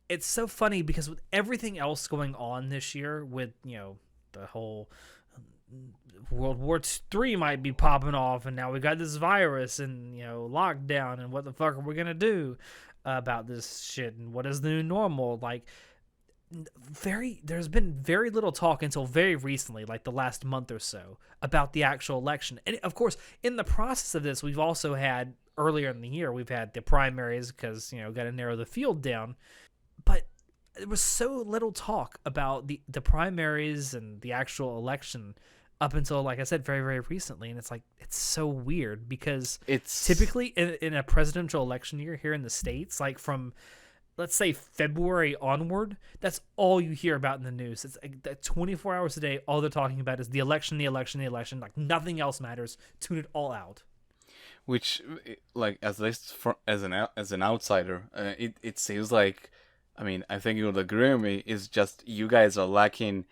it's so funny because with everything else going on this year, with the whole World War III might be popping off, and now we got this virus and lockdown, and what the fuck are we gonna do about this shit? And what is the new normal? Like, there's been very little talk until very recently, like the last month or so, about the actual election. And of course, in the process of this, we've also had earlier in the year, we've had the primaries because, got to narrow the field down. But there was so little talk about the primaries and the actual election up until, like I said, very, very recently. And it's so weird because It's typically in a presidential election year here in the States, like from, let's say, February onward, that's all you hear about in the news. It's like 24 hours a day. All they're talking about is the election, the election, the election. Like nothing else matters. Tune it all out. which, like, at least as an outsider, it seems like, I mean, I think you would agree with me, is just you guys are lacking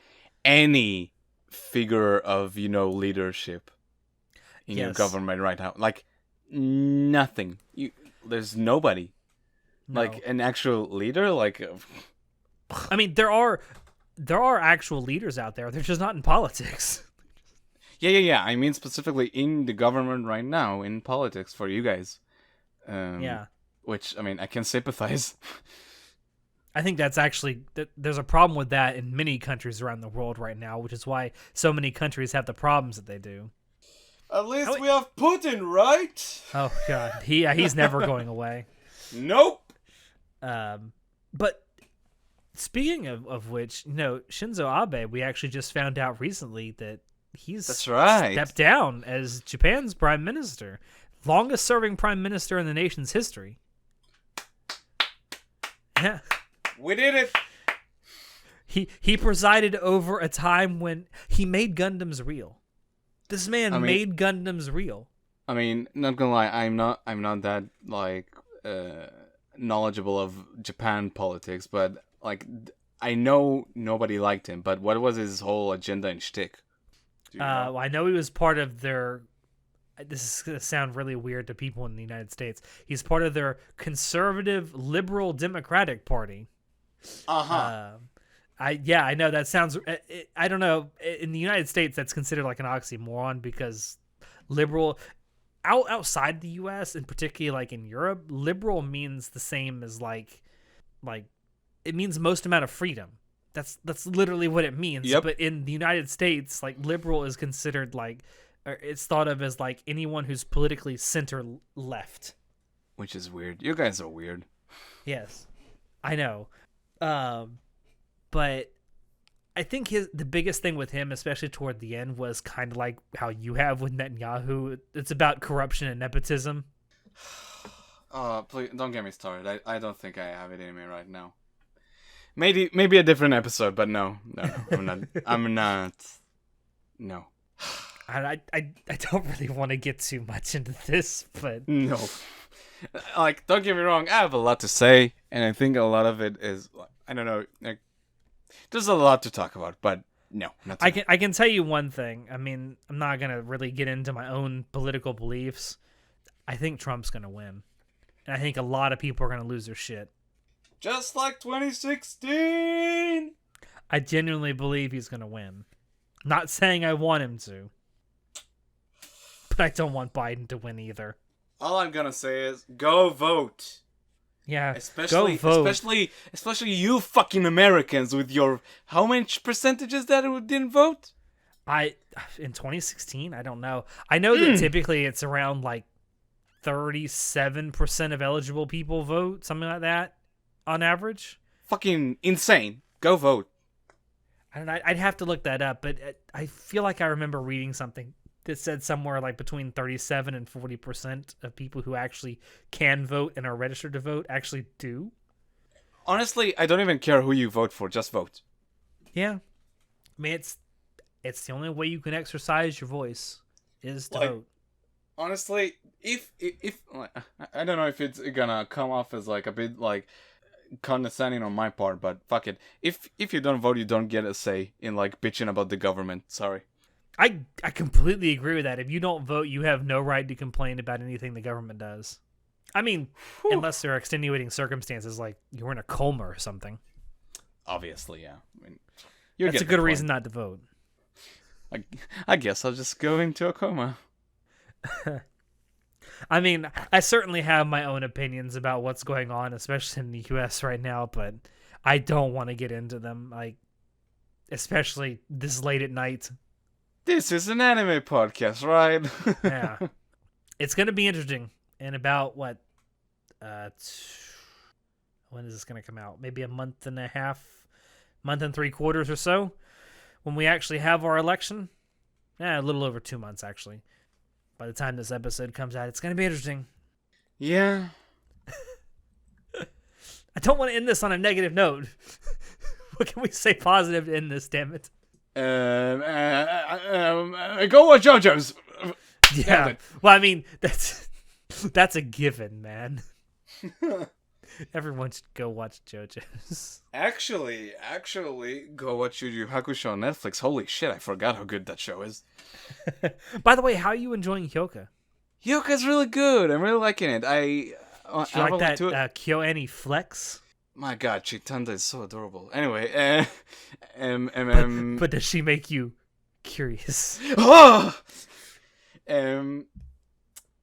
any figure of leadership in your Yes. government right now. Like nothing. There's nobody. No. Like an actual leader. Like I mean, there are actual leaders out there. They're just not in politics. yeah. I mean specifically in the government right now, in politics for you guys. Yeah. Which I mean, I can sympathize. I think that's actually there's a problem with that in many countries around the world right now, which is why so many countries have the problems that they do. At least we have Putin, right? Oh God, he's never going away. Nope. But speaking of which, Shinzo Abe, we actually just found out recently that he's That's right. stepped down as Japan's prime minister, longest serving prime minister in the nation's history. Yeah. We did it. He presided over a time when he made Gundams real. This man made Gundams real. I mean, not gonna lie, I'm not that like knowledgeable of Japan politics, but like I know nobody liked him. But what was his whole agenda and shtick? Do you know? Well, I know he was part of their. This is gonna sound really weird to people in the United States. He's part of their conservative, liberal, Democratic Party. I know that sounds. I don't know. In the United States, that's considered like an oxymoron because liberal, outside the U.S. and particularly like in Europe, liberal means the same as like it means most amount of freedom. That's literally what it means. Yep. But in the United States, like liberal is considered like, or it's thought of as like anyone who's politically center left. Which is weird. You guys are weird. Yes, I know. But I think the biggest thing with him, especially toward the end, was kind of like how you have with Netanyahu. It's about corruption and nepotism. Please don't get me started. I don't think I have it in me right now. Maybe a different episode, but no, I'm not. I'm not. No. I don't really want to get too much into this, but No. Like, don't get me wrong, I have a lot to say, and I think a lot of it is, I don't know, like, there's a lot to talk about, but no. Not I can tell you one thing. I mean, I'm not gonna really get into my own political beliefs. I think Trump's gonna win, and I think a lot of people are gonna lose their shit. Just like 2016! I genuinely believe he's gonna win. Not saying I want him to, but I don't want Biden to win either. All I'm gonna say is, go vote! Yeah, Especially, go vote. especially you fucking Americans with your, how much percentages that didn't vote? In 2016, I don't know. I know that typically it's around like 37% of eligible people vote, something like that, on average. Fucking insane. Go vote. I don't know. I'd have to look that up, but I feel like I remember reading something that said somewhere like between 37 and 40% of people who actually can vote and are registered to vote actually do. Honestly, I don't even care who you vote for. Just vote. Yeah. I mean, it's the only way you can exercise your voice is to vote. Honestly, if I don't know if it's gonna come off as like a bit like condescending on my part, but fuck it. If you don't vote, you don't get a say in like bitching about the government. Sorry. I completely agree with that. If you don't vote, you have no right to complain about anything the government does. I mean, unless there are extenuating circumstances like you're in a coma or something. Obviously, yeah. I mean, that's a good reason not to vote. I guess I'll just go into a coma. I mean, I certainly have my own opinions about what's going on, especially in the U.S. right now, but I don't want to get into them, like especially this late at night. This is an anime podcast, right? Yeah, it's gonna be interesting. In about what? When is this gonna come out? Maybe a month and a half, month and 3/4 or so, when we actually have our election. Yeah, a little over 2 months actually. By the time this episode comes out, it's gonna be interesting. Yeah. I don't want to end this on a negative note. What can we say positive to end this? Damn it. Go watch JoJo's. Yeah. Well, I mean, that's a given, man. Everyone should go watch JoJo's. Actually, go watch Yu Yu Hakusho on Netflix. Holy shit, I forgot how good that show is. By the way, how are you enjoying Hyoka? Hyoka's really good. I'm really liking it. You like that KyoAni flex? My god, Chitanda is so adorable. Anyway, but does she make you curious? Oh!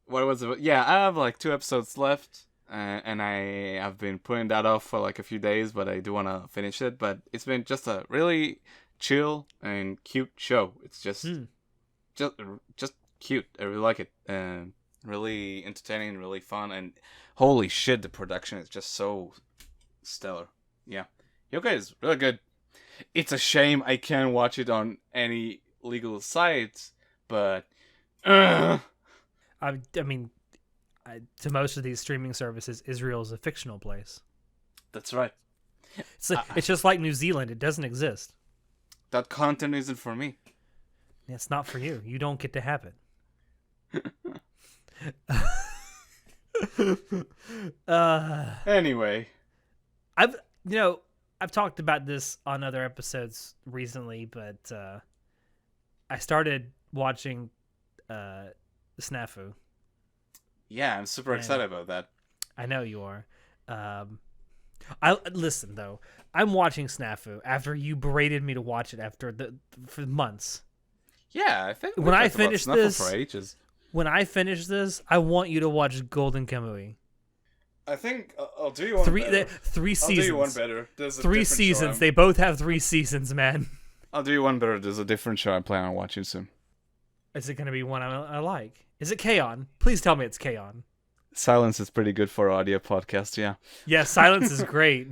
What was it? Yeah, I have like 2 episodes left, and I have been putting that off for like a few days, but I do want to finish it. But it's been just a really chill and cute show. It's just cute. I really like it. Really entertaining, really fun, and holy shit, the production is just so stellar. Yeah, Hyoka is really good. It's a shame I can't watch it on any legal sites, but I mean, to most of these streaming services, Israel is a fictional place. That's right. It's just like New Zealand. It doesn't exist. That content isn't for me. It's not for you. You don't get to have it. Anyway, I've talked about this on other episodes recently, but I started watching Snafu. Yeah, I'm super excited about that. I know you are. I listen though. I'm watching Snafu after you berated me to watch it for months. Yeah, I think when I finish this for ages. When I finish this, I want you to watch Golden Kamuy. I think I'll do you one better. 3 seasons. I'll do you one better. There's a 3 seasons. They both have 3 seasons, man. I'll do you one better. There's a different show I plan on watching soon. Is it going to be one I like? Is it K-On? Please tell me it's K-On. Silence is pretty good for audio podcast, yeah. Yeah, silence is great.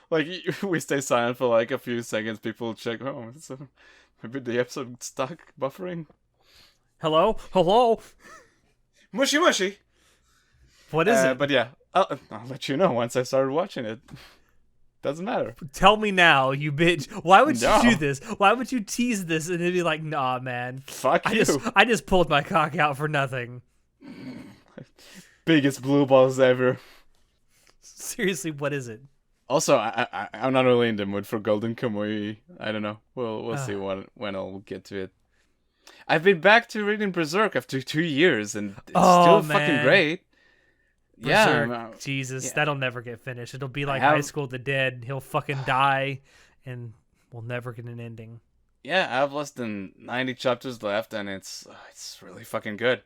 Like, we stay silent for like a few seconds, people check, so maybe the episode stuck buffering. Hello? Hello? Mushy mushy. What is it? But yeah, I'll let you know once I started watching it. Doesn't matter. Tell me now, you bitch. Why would you do this? Why would you tease this and then be like, nah, man. Fuck you. I just pulled my cock out for nothing. Biggest blue balls ever. Seriously, what is it? Also, I'm not really in the mood for Golden Kamuy. I don't know. We'll see when I'll get to it. I've been back to reading Berserk after 2 years, and it's still fucking great. Berserk, yeah, Jesus, that'll never get finished. It'll be like High School of the Dead. He'll fucking die, and we'll never get an ending. Yeah, I have less than 90 chapters left, and it's really fucking good.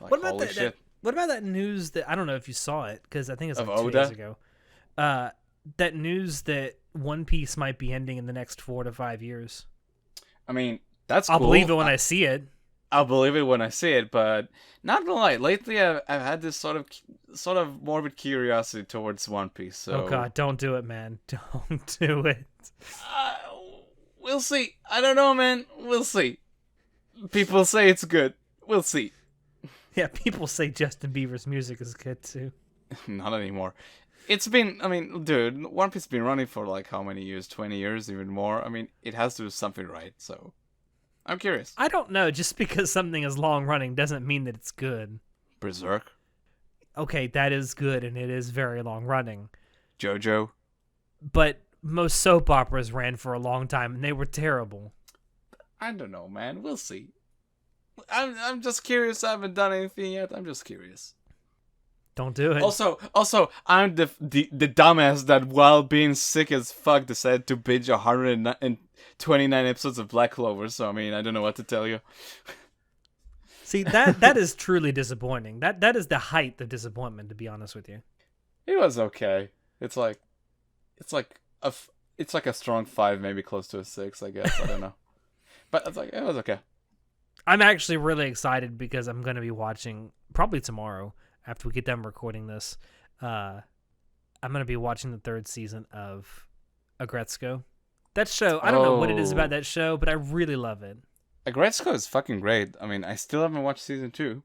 Like, what about holy shit. What about that news that I don't know if you saw it because I think it's like 2 Oda? days ago. That news that One Piece might be ending in the next 4 to 5 years. I mean, that's cool. I'll believe it when I see it. I'll believe it when I see it, but not gonna lie. Lately, I've had this sort of morbid curiosity towards One Piece. So. Oh God, don't do it, man! Don't do it. We'll see. I don't know, man. We'll see. People say it's good. We'll see. Yeah, people say Justin Bieber's music is good too. Not anymore. It's been, I mean, dude, One Piece has been running for like how many years? 20 years, even more. I mean, it has to do something right, so I'm curious. I don't know. Just because something is long running doesn't mean that it's good. Berserk. Okay, that is good, and it is very long running. JoJo. But most soap operas ran for a long time, and they were terrible. I don't know, man. We'll see. I'm just curious. I haven't done anything yet. I'm just curious. Don't do it. Also, I'm the dumbass that while being sick as fuck decided to binge 129 episodes of Black Clover. So I mean, I don't know what to tell you. See, that is truly disappointing. That is the height of disappointment, to be honest with you. It was okay. It's like it's like a strong 5, maybe close to a 6, I guess. I don't know. But it's like it was okay. I'm actually really excited because I'm going to be watching probably tomorrow after we get done recording this. I'm going to be watching the 3rd season of Agretzko. That show, I don't know what it is about that show, but I really love it. Agretzko is fucking great. I mean, I still haven't watched season 2,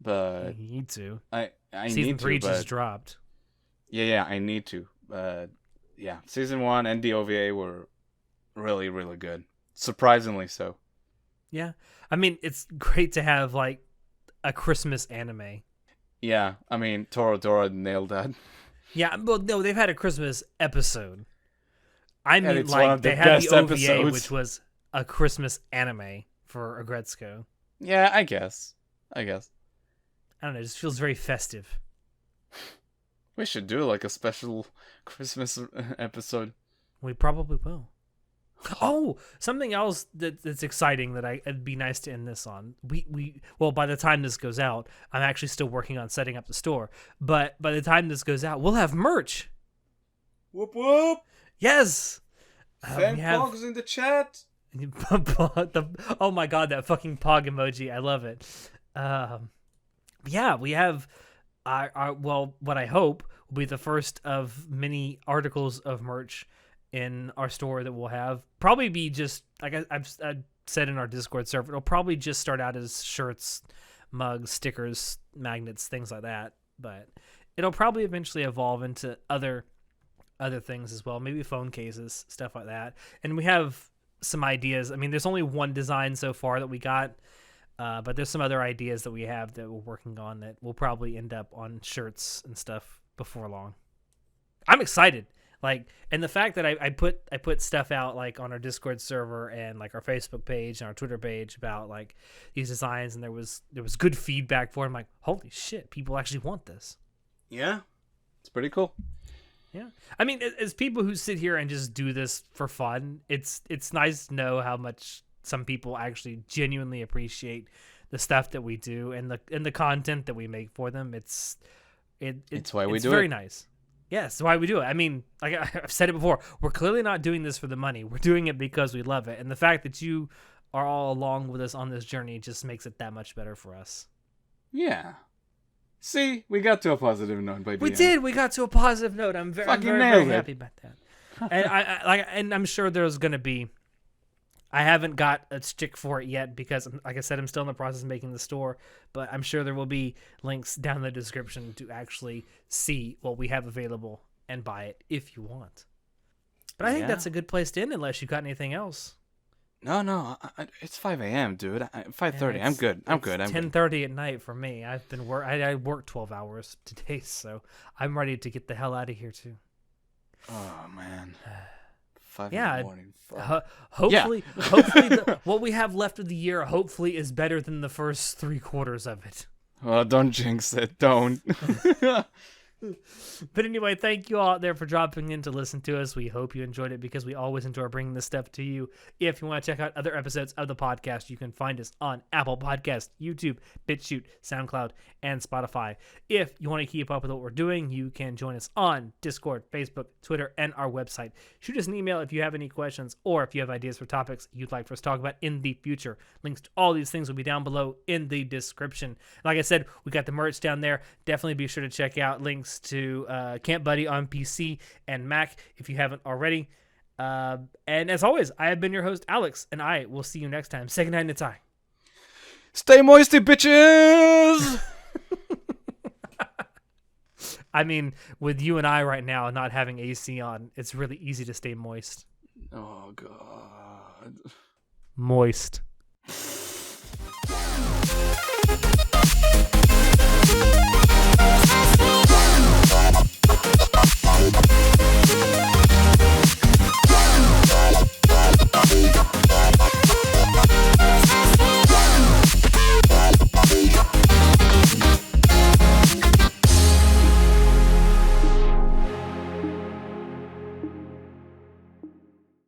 but You need to. I Season need 3 to, just but dropped. yeah, I need to. Yeah, season 1 and the OVA were really, really good. Surprisingly so. Yeah. I mean, it's great to have like a Christmas anime. Yeah, I mean, Toradora nailed that. Yeah, well, no, they've had a Christmas episode. I And mean, it's one like of the they had best the OVA, episodes. which was a Christmas anime for Agretzko. Yeah, I guess. I don't know. It just feels very festive. We should do like a special Christmas episode. We probably will. Oh, something else that's exciting that it'd be nice to end this on. Well, by the time this goes out, I'm actually still working on setting up the store. But by the time this goes out, we'll have merch. Whoop whoop! Yes. Fan Pogs in the chat. Oh my god, that fucking pog emoji! I love it. Yeah, we have well, what I hope will be the first of many articles of merch in our store that we'll have. Probably be just like I've said in our Discord server. It'll probably just start out as shirts, mugs, stickers, magnets, things like that. But it'll probably eventually evolve into other things as well. Maybe phone cases, stuff like that. And we have some ideas. I mean, there's only one design so far that we got. But there's some other ideas that we have that we're working on that will probably end up on shirts and stuff before long. I'm excited. Like, and the fact that I put stuff out like on our Discord server and like our Facebook page and our Twitter page about like these designs, and there was good feedback for it. I'm like, holy shit, people actually want this. Yeah, it's pretty cool. Yeah, I mean, as people who sit here and just do this for fun, it's nice to know how much some people actually genuinely appreciate the stuff that we do and the content that we make for them. It's why we do it. It's very nice. Yes, it's why we do it. I mean, like I've said it before, we're clearly not doing this for the money. We're doing it because we love it. And the fact that you are all along with us on this journey just makes it that much better for us. Yeah. See, we got to a positive note by the We end. did. We got to a positive note. I'm very happy about that. And and I'm sure there's going to be, I haven't got a stick for it yet because, like I said, I'm still in the process of making the store, but I'm sure there will be links down in the description to actually see what we have available and buy it if you want. But I think that's a good place to end unless you got anything else. No, it's 5 a.m., dude. 5:30. I'm good. I'm good. 10:30 at night for me. I've been I worked 12 hours today, so I'm ready to get the hell out of here too. Oh man. 5 yeah, in the morning. Hopefully, what we have left of the year hopefully is better than the first 3 quarters of it. Well, don't jinx it. Don't. But anyway, thank you all out there for dropping in to listen to us. We hope you enjoyed it because we always enjoy bringing this stuff to you. If you want to check out other episodes of the podcast, you can find us on Apple Podcasts, YouTube, BitChute, SoundCloud, and Spotify. If you want to keep up with what we're doing, you can join us on Discord, Facebook, Twitter, and our website. Shoot us an email if you have any questions or if you have ideas for topics you'd like for us to talk about in the future. Links to all these things will be down below in the description. Like I said, we got the merch down there. Definitely be sure to check out links to Camp Buddy on PC and Mac if you haven't already. And as always, I have been your host, Alex, and I will see you next time. Say goodnight, Natai. Stay moisty, bitches! I mean, with you and I right now not having AC on, it's really easy to stay moist. Oh, God. Moist.